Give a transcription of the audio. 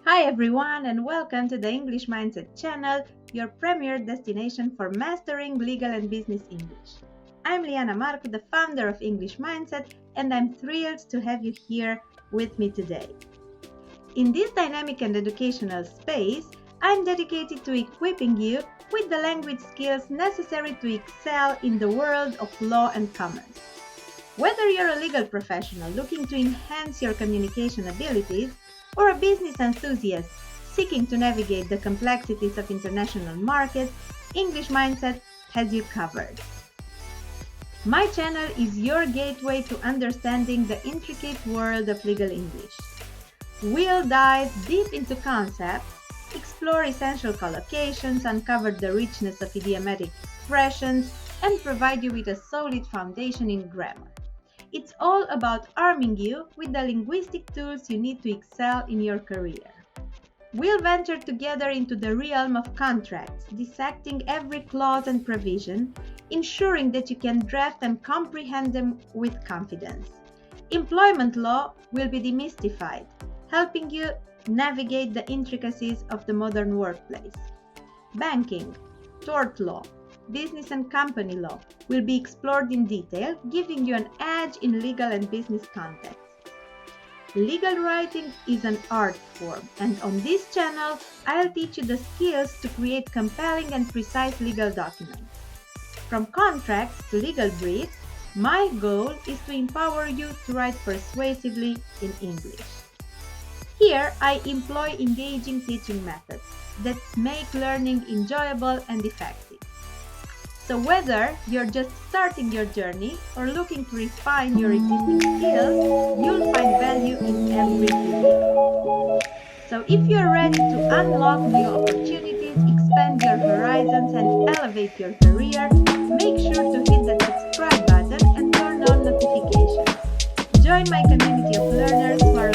Hi everyone and welcome to the English Mindset channel, your premier destination for mastering legal and business English. I'm Liana Marcu, the founder of English Mindset, and I'm thrilled to have you here with me today. In this dynamic and educational space, I'm dedicated to equipping you with the language skills necessary to excel in the world of law and commerce. Whether you're a legal professional looking to enhance your communication abilities, or a business enthusiast seeking to navigate the complexities of international markets, English Mindset has you covered. My channel is your gateway to understanding the intricate world of legal English. We'll dive deep into concepts, explore essential collocations, uncover the richness of idiomatic expressions, and provide you with a solid foundation in grammar. It's all about arming you with the linguistic tools you need to excel in your career. We'll venture together into the realm of contracts, dissecting every clause and provision, ensuring that you can draft and comprehend them with confidence. Employment law will be demystified, helping you navigate the intricacies of the modern workplace. Banking, tort law, business and company law will be explored in detail, giving you an edge in legal and business contexts. Legal writing is an art form, and on this channel, I'll teach you the skills to create compelling and precise legal documents. From contracts to legal briefs, my goal is to empower you to write persuasively in English. Here, I employ engaging teaching methods that make learning enjoyable and effective. So whether you're just starting your journey or looking to refine your existing skills, you'll find value in every video. So if you're ready to unlock new opportunities, expand your horizons, and elevate your career, make sure to hit the subscribe button and turn on notifications. Join my community of learners who are